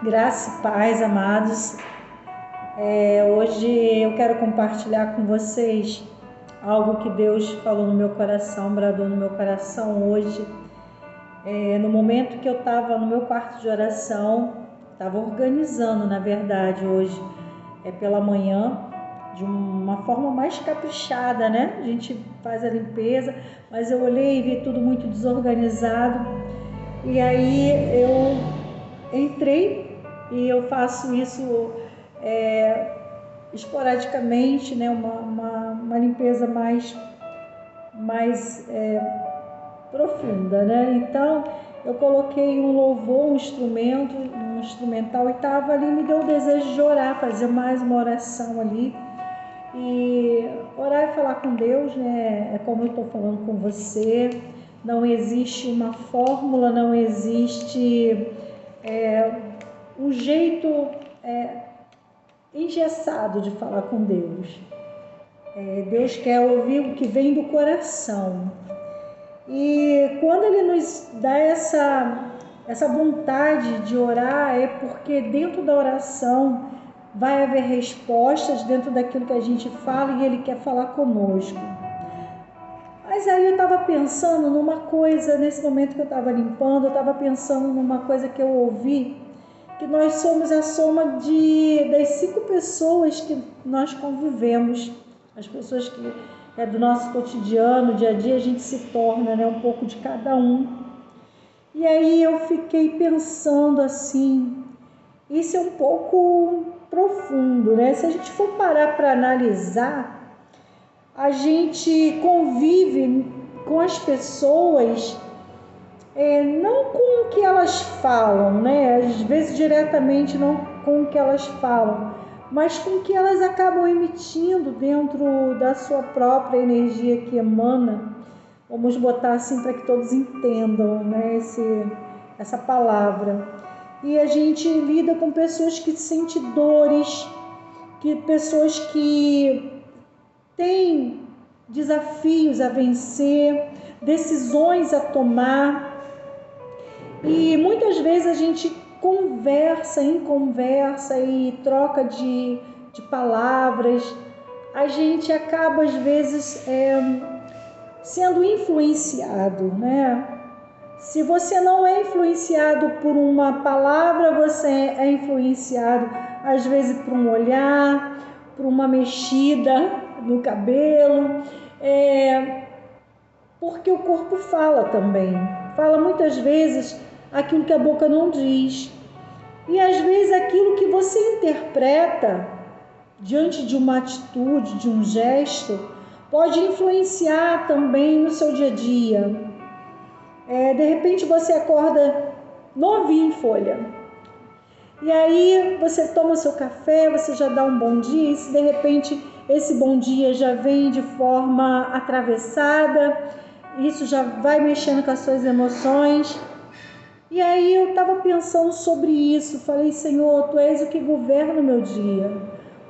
Graça e paz, amados. Hoje eu quero compartilhar com vocês algo que Deus falou no meu coração, bradou no meu coração hoje. No momento que eu estava no meu quarto de oração, estava organizando, na verdade, hoje, pela manhã, de uma forma mais caprichada, né? A gente faz a limpeza, mas eu olhei e vi tudo muito desorganizado. E aí eu entrei e eu faço isso esporadicamente, né? Uma limpeza mais profunda, né? Então eu coloquei um louvor, um instrumental, e estava ali, me deu o desejo de orar, fazer mais uma oração ali. E orar e falar com Deus, né? É como eu estou falando com você. Não existe uma fórmula, não existe um jeito engessado de falar com Deus. Deus quer ouvir o que vem do coração. E quando Ele nos dá essa vontade de orar, é porque dentro da oração vai haver respostas dentro daquilo que a gente fala, e Ele quer falar conosco. Mas aí eu estava pensando numa coisa, nesse momento que eu estava limpando, eu estava pensando numa coisa que eu ouvi, que nós somos a soma das 5 pessoas que nós convivemos, as pessoas que do nosso cotidiano, dia a dia, a gente se torna, né, um pouco de cada um. E aí eu fiquei pensando assim, isso é um pouco profundo, né? Se a gente for parar para analisar, a gente convive com as pessoas não com o que elas falam, né? Às vezes diretamente não com o que elas falam, mas com o que elas acabam emitindo dentro da sua própria energia que emana. Vamos botar assim para que todos entendam, né, essa palavra. E a gente lida com pessoas que sentem dores, pessoas que têm desafios a vencer, decisões a tomar. E muitas vezes a gente conversa e troca de palavras, a gente acaba às vezes sendo influenciado, né? Se você não é influenciado por uma palavra, você é influenciado às vezes por um olhar, por uma mexida no cabelo, porque o corpo fala também. Fala muitas vezes aquilo que a boca não diz. E às vezes aquilo que você interpreta diante de uma atitude, de um gesto, pode influenciar também no seu dia a dia. De repente você acorda novinho em folha. E aí você toma o seu café, você já dá um bom dia, e se de repente esse bom dia já vem de forma atravessada, isso já vai mexendo com as suas emoções. E aí eu estava pensando sobre isso, falei, Senhor, Tu és o que governa o meu dia.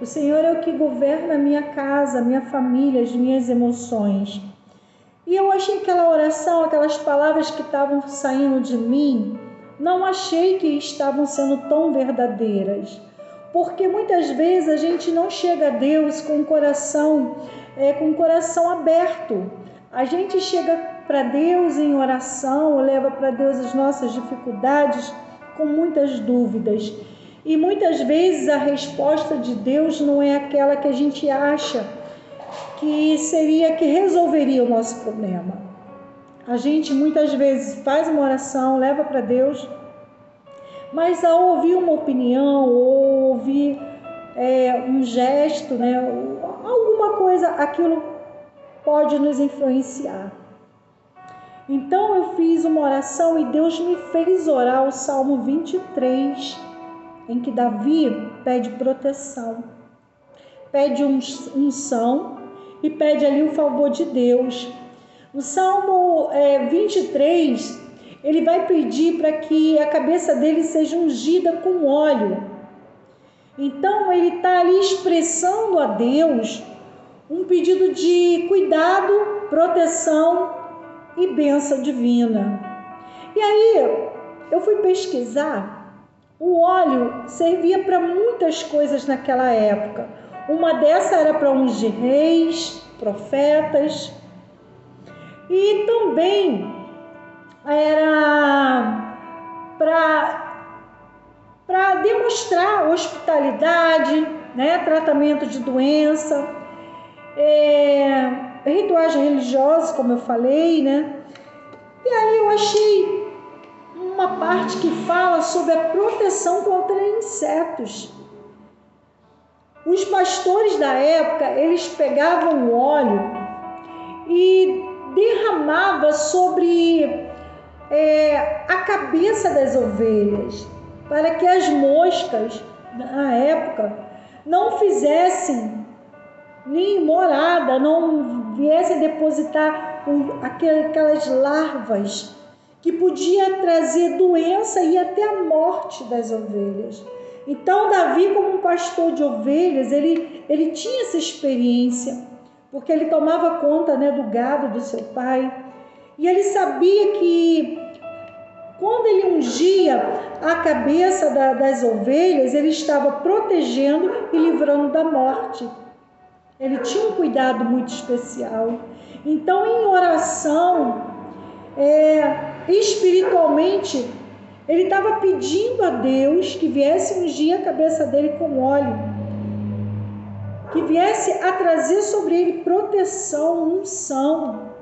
O Senhor é o que governa a minha casa, a minha família, as minhas emoções. E eu achei aquela oração, aquelas palavras que estavam saindo de mim, não achei que estavam sendo tão verdadeiras. Porque muitas vezes a gente não chega a Deus com o coração aberto. A gente chega para Deus em oração, leva para Deus as nossas dificuldades com muitas dúvidas. E muitas vezes a resposta de Deus não é aquela que a gente acha que resolveria o nosso problema. A gente muitas vezes faz uma oração, leva para Deus, mas ao ouvir uma opinião, ou ouvir um gesto, né, alguma coisa, aquilo pode nos influenciar. Então eu fiz uma oração e Deus me fez orar o Salmo 23, em que Davi pede proteção, pede unção e pede ali o favor de Deus. No Salmo 23, ele vai pedir para que a cabeça dele seja ungida com óleo. Então ele está ali expressando a Deus um pedido de cuidado, proteção e bênção divina. E aí eu fui pesquisar O óleo servia para muitas coisas naquela época. Uma dessas era para ungir reis, profetas, e também era para demonstrar hospitalidade, né? Tratamento de doença, rituais religiosos, como eu falei, né? E aí eu achei uma parte que fala sobre a proteção contra insetos. Os pastores da época, eles pegavam o óleo e derramavam sobre a cabeça das ovelhas, para que as moscas, na época, não fizessem nem morada, não viessem depositar aquelas larvas que podia trazer doença e até a morte das ovelhas. Então Davi, como um pastor de ovelhas, ele tinha essa experiência, porque ele tomava conta, né, do gado do seu pai, e ele sabia que quando ele ungia a cabeça das ovelhas, ele estava protegendo e livrando da morte. Ele tinha um cuidado muito especial. Então, em oração, espiritualmente, ele estava pedindo a Deus que viesse ungir a cabeça dele com óleo, que viesse a trazer sobre ele proteção, unção.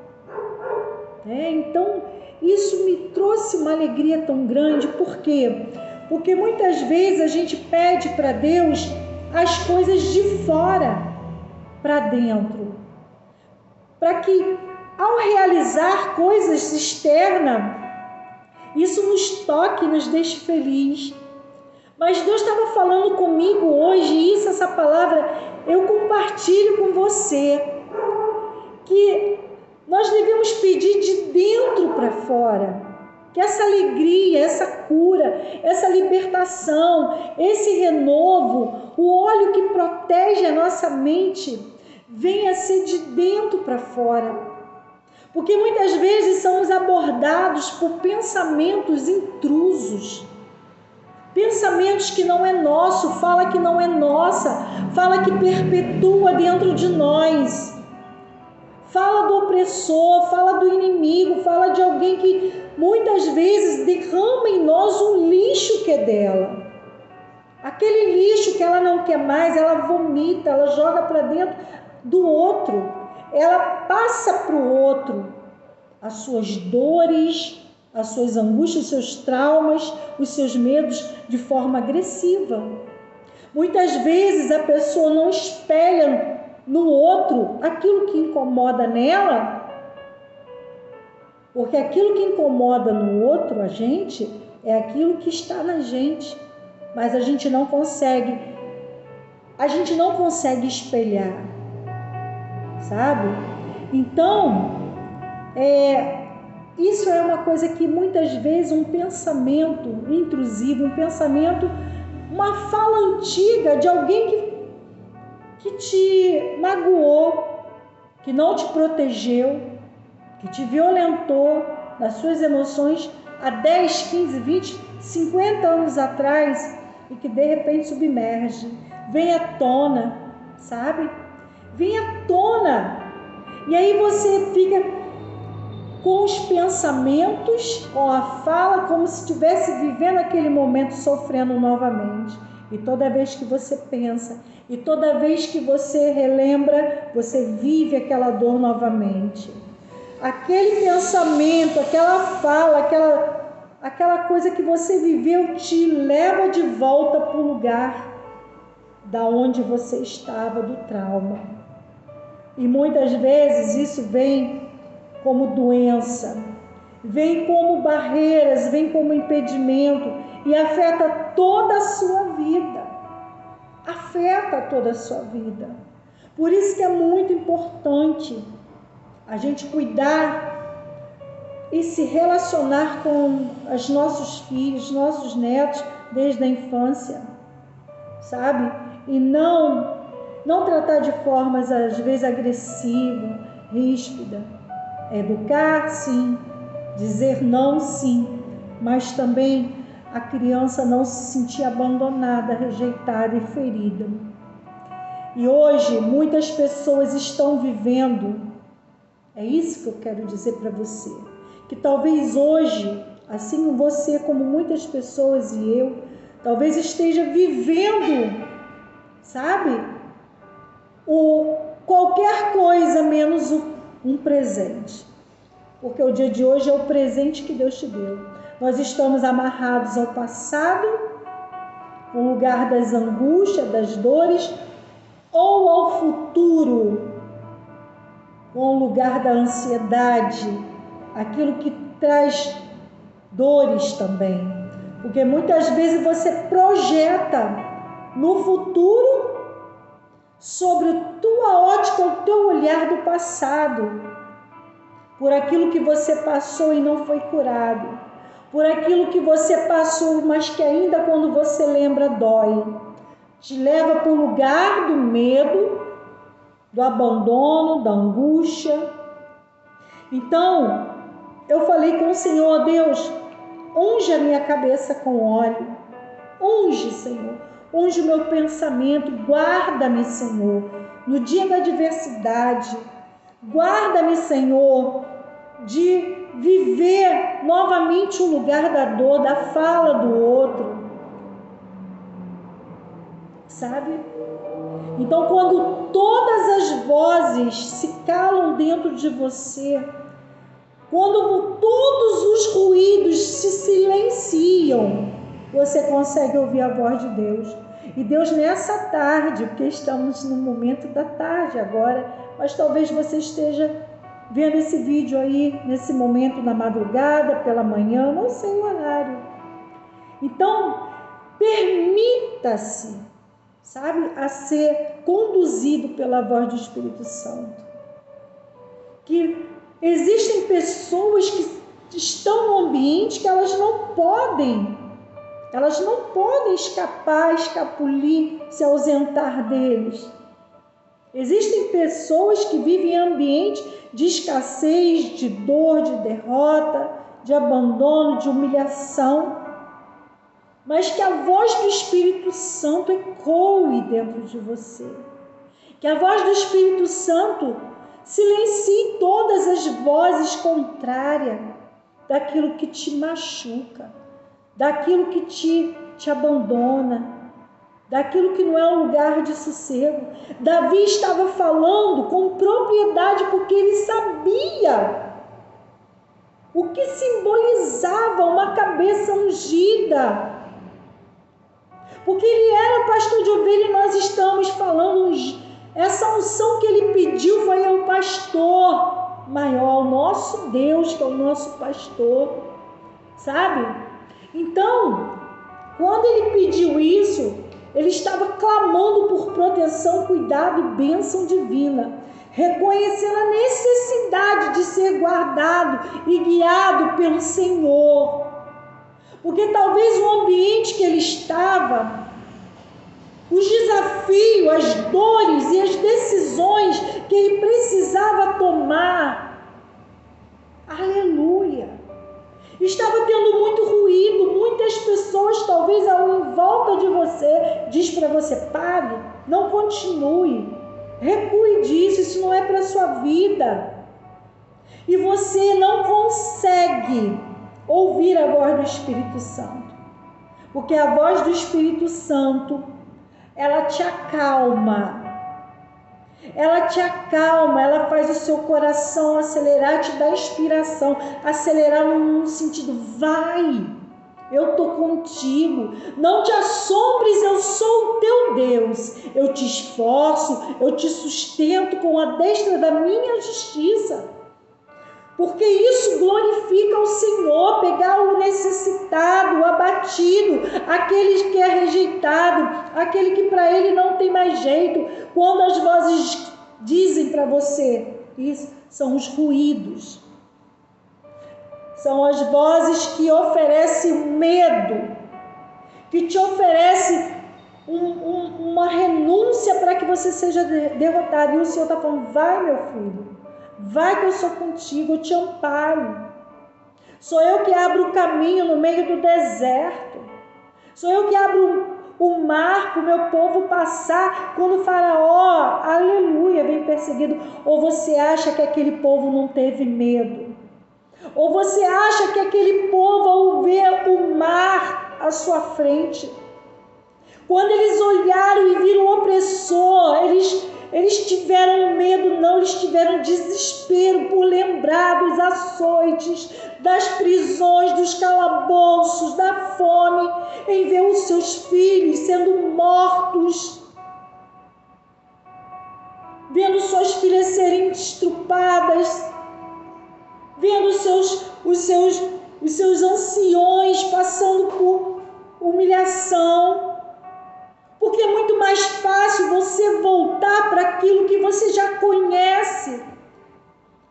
Então, isso me trouxe uma alegria tão grande. Por quê? Porque muitas vezes a gente pede para Deus as coisas de fora para dentro, para que ao realizar coisas externas, isso nos toque, nos deixe feliz. Mas Deus estava falando comigo hoje, essa palavra eu compartilho com você, que nós devemos pedir de dentro para fora, que essa alegria, essa cura, essa libertação, esse renovo, o óleo que protege a nossa mente, venha a ser de dentro para fora. Porque muitas vezes somos abordados por pensamentos intrusos, pensamentos que não é nosso, fala que não é nossa, fala que perpetua dentro de nós, fala do opressor, fala do inimigo, fala de alguém que muitas vezes derrama em nós um lixo que é dela. Aquele lixo que ela não quer mais, ela vomita, ela joga para dentro do outro, ela passa para o outro as suas dores, as suas angústias, os seus traumas, os seus medos de forma agressiva. Muitas vezes a pessoa não espelha no outro aquilo que incomoda nela, porque aquilo que incomoda no outro, a gente, é aquilo que está na gente, mas a gente não consegue espelhar, sabe? Então, isso é uma coisa que muitas vezes um pensamento intrusivo, uma fala antiga de alguém que te magoou, que não te protegeu, que te violentou nas suas emoções há 10, 15, 20, 50 anos atrás e que de repente submerge, vem à tona, sabe? Vem à tona. E aí você fica com os pensamentos, com a fala, como se estivesse vivendo aquele momento, sofrendo novamente. E toda vez que você pensa, e toda vez que você relembra, você vive aquela dor novamente. Aquele pensamento, aquela fala, aquela coisa que você viveu te leva de volta para o lugar da onde você estava, do trauma. E muitas vezes isso vem como doença, vem como barreiras, vem como impedimento e afeta toda a sua vida. Afeta toda a sua vida. Por isso que é muito importante a gente cuidar e se relacionar com os nossos filhos, nossos netos, desde a infância, sabe? E não tratar de formas, às vezes, agressiva, ríspida. Educar, sim. Dizer não, sim. Mas também a criança não se sentir abandonada, rejeitada e ferida. E hoje muitas pessoas estão vivendo, é isso que eu quero dizer para você, que talvez hoje, assim você como muitas pessoas e eu, talvez esteja vivendo, sabe, qualquer coisa menos um presente. Porque o dia de hoje é o presente que Deus te deu. Nós estamos amarrados ao passado, no lugar das angústias, das dores, ou ao futuro, ou no lugar da ansiedade, aquilo que traz dores também. Porque muitas vezes você projeta no futuro sobre a tua ótica, o teu olhar do passado, por aquilo que você passou e não foi curado, por aquilo que você passou, mas que ainda quando você lembra dói, te leva para o lugar do medo, do abandono, da angústia. Então, eu falei com o Senhor: Deus, unge a minha cabeça com óleo, unge, Senhor, unge o meu pensamento, guarda-me, Senhor, no dia da adversidade, guarda-me, Senhor, de viver novamente o lugar da dor, da fala do outro, sabe? Então, quando todas as vozes se calam dentro de você, quando todos os ruídos se silenciam, você consegue ouvir a voz de Deus. E Deus, nessa tarde, porque estamos no momento da tarde agora, mas talvez você esteja vendo esse vídeo aí, nesse momento, na madrugada, pela manhã, não sei o horário. Então, permita-se, sabe, a ser conduzido pela voz do Espírito Santo. Que existem pessoas que estão no ambiente que elas não podem escapar, escapulir, se ausentar deles. Existem pessoas que vivem em ambiente de escassez, de dor, de derrota, de abandono, de humilhação, mas que a voz do Espírito Santo ecoe dentro de você. Que a voz do Espírito Santo silencie todas as vozes contrárias daquilo que te machuca, daquilo que te abandona, daquilo que não é um lugar de sossego. Davi estava falando com propriedade porque ele sabia o que simbolizava uma cabeça ungida. Porque ele era pastor de ovelha e nós estamos falando, essa unção que ele pediu foi ao pastor maior, o nosso Deus, que é o nosso pastor, sabe? Então, quando ele pediu isso, ele estava clamando por proteção, cuidado e bênção divina, reconhecendo a necessidade de ser guardado e guiado pelo Senhor. Porque talvez o ambiente que ele estava, os desafios, as dores e as decisões que ele precisava tomar, aleluia, estava tendo muito ruído, muitas pessoas talvez em volta de você, diz para você: pare, não continue, recue disso, isso não é para a sua vida. E você não consegue ouvir a voz do Espírito Santo, porque a voz do Espírito Santo, ela te acalma, ela faz o seu coração acelerar, te dá inspiração, acelerar no sentido: vai, eu estou contigo, não te assombres, eu sou o teu Deus, eu te esforço, eu te sustento com a destra da minha justiça. Porque isso glorifica o Senhor, pegar o necessitado, o abatido, aquele que é rejeitado, aquele que para ele não tem mais jeito. Quando as vozes dizem para você, isso são os ruídos. São as vozes que oferecem medo, que te oferecem uma renúncia para que você seja derrotado. E o Senhor está falando: vai, meu filho, vai que eu sou contigo, eu te amparo. Sou eu que abro o caminho no meio do deserto. Sou eu que abro o mar para o meu povo passar quando o faraó, aleluia, vem perseguido. Ou você acha que aquele povo não teve medo? Ou você acha que aquele povo, ao ver o mar à sua frente, quando eles olharam e viram o opressor, eles tiveram medo? Não, eles tiveram desespero por lembrar dos açoites, das prisões, dos calabouços, da fome, em ver os seus filhos sendo mortos, vendo suas filhas serem estrupadas, vendo os seus anciões passando por humilhação. Porque é muito mais fácil você voltar para aquilo que você já conhece.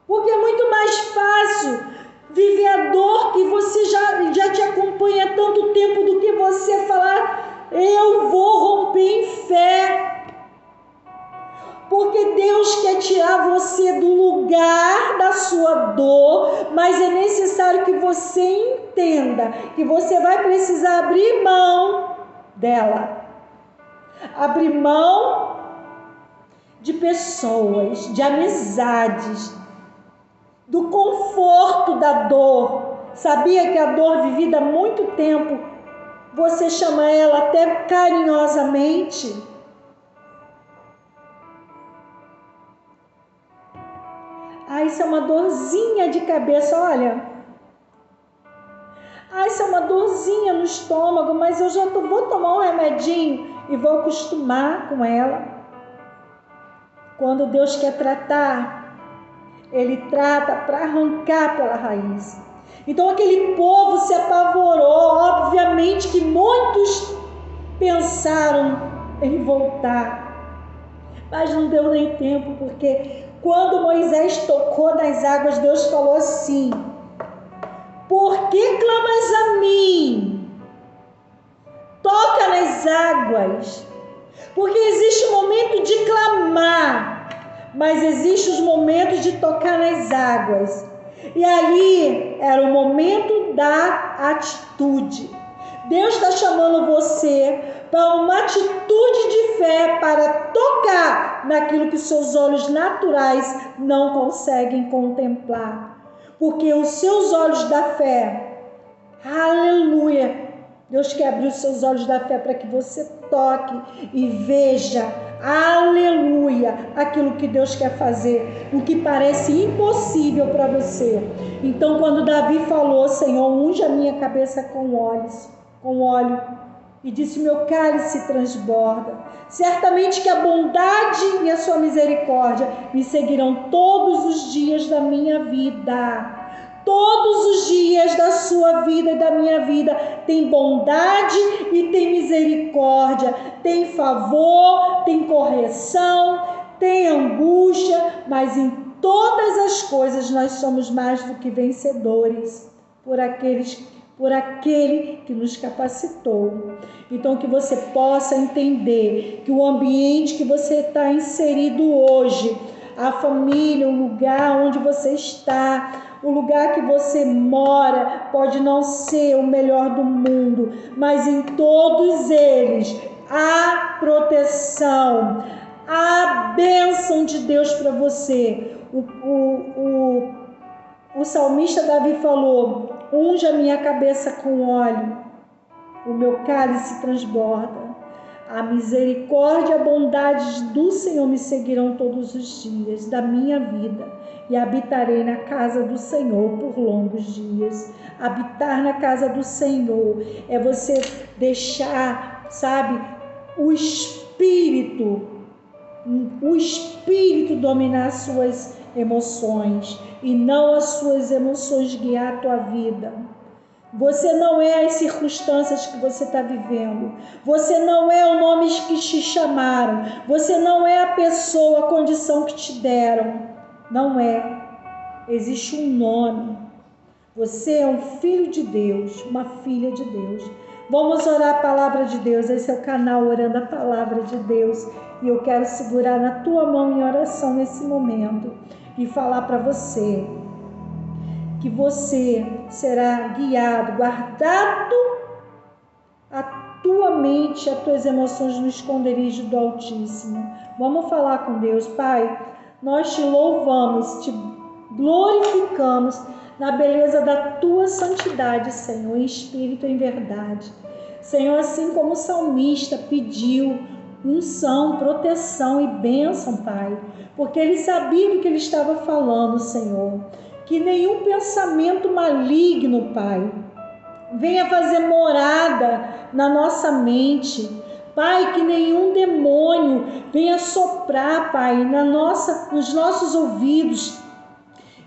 Porque é muito mais fácil viver a dor que você já te acompanha há tanto tempo do que você falar, eu vou romper em fé. Porque Deus quer tirar você do lugar da sua dor, mas é necessário que você entenda que você vai precisar abrir mão dela. Abrir mão de pessoas, de amizades, do conforto da dor. Sabia que a dor vivida há muito tempo, você chama ela até carinhosamente? Isso é uma dorzinha de cabeça, olha. Isso é uma dorzinha no estômago, mas eu já vou tomar um remedinho e vou acostumar com ela. Quando Deus quer tratar, Ele trata para arrancar pela raiz. Então aquele povo se apavorou. Obviamente que muitos pensaram em voltar, mas não deu nem tempo, porque quando Moisés tocou nas águas, Deus falou assim: por que clamas a mim? Toca nas águas. Porque existe um momento de clamar, mas existe os momentos de tocar nas águas. E ali era o momento da atitude. Deus está chamando você para uma atitude de fé, para tocar naquilo que seus olhos naturais não conseguem contemplar. Porque os seus olhos da fé, aleluia, Deus quer abrir os seus olhos da fé para que você toque e veja, aleluia, aquilo que Deus quer fazer, o que parece impossível para você. Então, quando Davi falou, Senhor, unge a minha cabeça com óleo, e disse, meu cálice transborda. Certamente que a bondade e a sua misericórdia me seguirão todos os dias da minha vida. Todos os dias da sua vida e da minha vida tem bondade e tem misericórdia, tem favor, tem correção, tem angústia, mas em todas as coisas nós somos mais do que vencedores por aquele que nos capacitou. Então que você possa entender que o ambiente que você está inserido hoje, a família, o lugar onde você está, o lugar que você mora, pode não ser o melhor do mundo, mas em todos eles há proteção, há bênção de Deus para você. O salmista Davi falou, unge a minha cabeça com óleo, o meu cálice transborda. A misericórdia e a bondade do Senhor me seguirão todos os dias da minha vida e habitarei na casa do Senhor por longos dias. Habitar na casa do Senhor é você deixar, o Espírito dominar as suas emoções e não as suas emoções guiar a tua vida. Você não é as circunstâncias que você está vivendo. Você não é o nome que te chamaram. Você não é a pessoa, a condição que te deram. Não é. Existe um nome. Você é um filho de Deus, uma filha de Deus. Vamos orar a palavra de Deus. Esse é o canal Orando a Palavra de Deus. E eu quero segurar na tua mão em oração nesse momento e falar para você que você será guiado, guardado a tua mente, as tuas emoções no esconderijo do Altíssimo. Vamos falar com Deus. Pai, nós te louvamos, te glorificamos na beleza da tua santidade, Senhor, em espírito e em verdade. Senhor, assim como o salmista pediu unção, proteção e bênção, Pai, porque ele sabia do que ele estava falando, Senhor. Que nenhum pensamento maligno, Pai, venha fazer morada na nossa mente. Pai, que nenhum demônio venha soprar, Pai, nos nossos ouvidos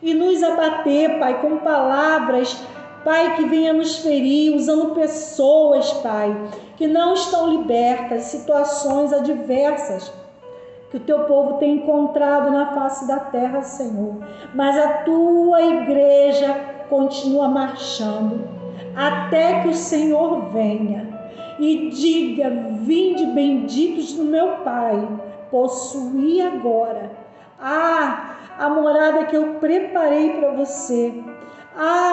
e nos abater, Pai, com palavras, Pai, que venha nos ferir, usando pessoas, Pai, que não estão libertas, situações adversas que o teu povo tem encontrado na face da terra, Senhor. Mas a tua igreja continua marchando até que o Senhor venha e diga: vinde benditos do meu Pai, possuí agora a morada que eu preparei para você.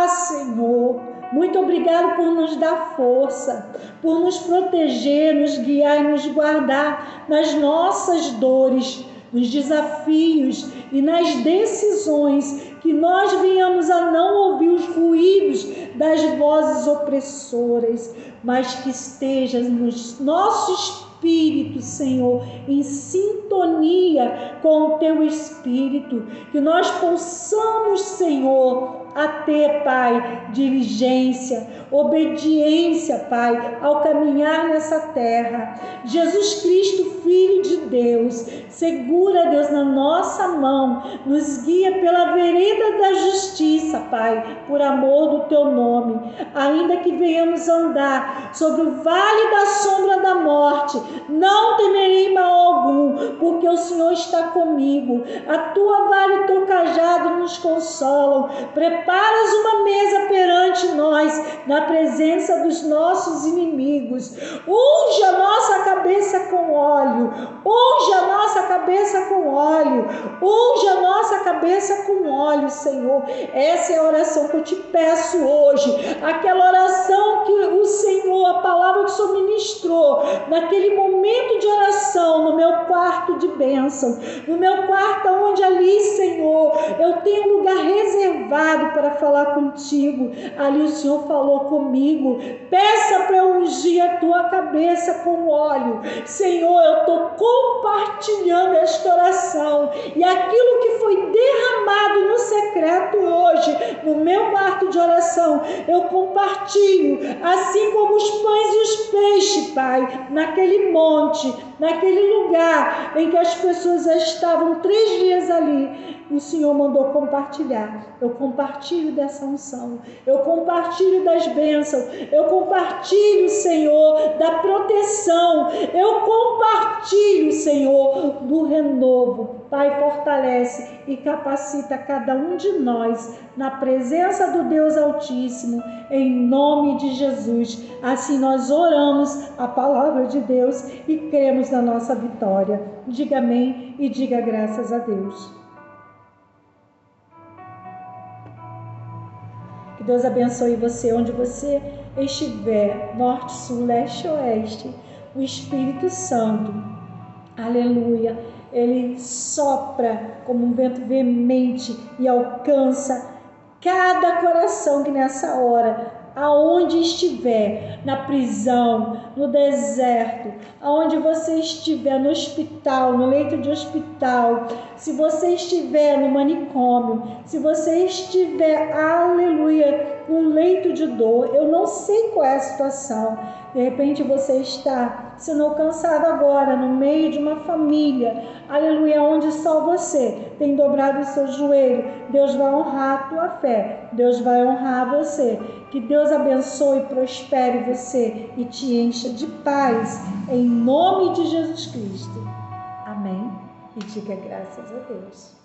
Senhor, muito obrigado por nos dar força, por nos proteger, nos guiar e nos guardar nas nossas dores, nos desafios e nas decisões, que nós venhamos a não ouvir os ruídos das vozes opressoras, mas que esteja no nosso espírito, Senhor, em sintonia com o teu espírito, que nós possamos, Senhor, a ter, Pai, diligência, obediência, Pai, ao caminhar nessa terra. Jesus Cristo, Filho de Deus, segura, Deus, na nossa mão, nos guia pela vereda da justiça, Pai, por amor do teu nome. Ainda que venhamos andar sobre o vale da sombra da morte, não temerei mal algum, porque o Senhor está comigo. A tua vara e o teu cajado nos consolam. Preparas uma mesa perante nós, na presença dos nossos inimigos. Unge a nossa cabeça com óleo, unge a nossa cabeça com óleo, unge a nossa cabeça com óleo, Senhor. Essa é a oração que eu te peço hoje, aquela oração que o Senhor, a palavra que o Senhor ministrou, naquele momento de oração, no meu quarto de bênção, no meu quarto onde ali, Senhor, eu tenho um lugar reservado para falar contigo. Ali o Senhor falou comigo: peça para eu ungir a tua cabeça com óleo. Senhor, eu estou compartilhando esta oração, e aquilo que foi derramado no secreto hoje, no meu quarto de oração, eu compartilho, assim como os pães e os peixes, Pai, naquele monte, naquele lugar em que as pessoas já estavam 3 dias ali. O Senhor mandou compartilhar. Eu compartilho dessa unção, eu compartilho das bênçãos, eu compartilho, Senhor, da proteção, eu compartilho, Senhor, do renovo. Pai, fortalece e capacita cada um de nós na presença do Deus Altíssimo, em nome de Jesus. Assim nós oramos a palavra de Deus e cremos na nossa vitória. Diga amém e diga graças a Deus. Que Deus abençoe você onde você estiver, norte, sul, leste, oeste. O Espírito Santo, aleluia, ele sopra como um vento veemente e alcança cada coração que nessa hora, aonde estiver, na prisão, no deserto, aonde você estiver, no hospital, no leito de hospital, se você estiver no manicômio, se você estiver, aleluia, num leito de dor, eu não sei qual é a situação. De repente você está sendo alcançado agora no meio de uma família, aleluia, onde só você tem dobrado o seu joelho. Deus vai honrar a tua fé, Deus vai honrar você. Que Deus abençoe e prospere você e te encha de paz, em nome de Jesus Cristo. Amém. E diga graças a Deus.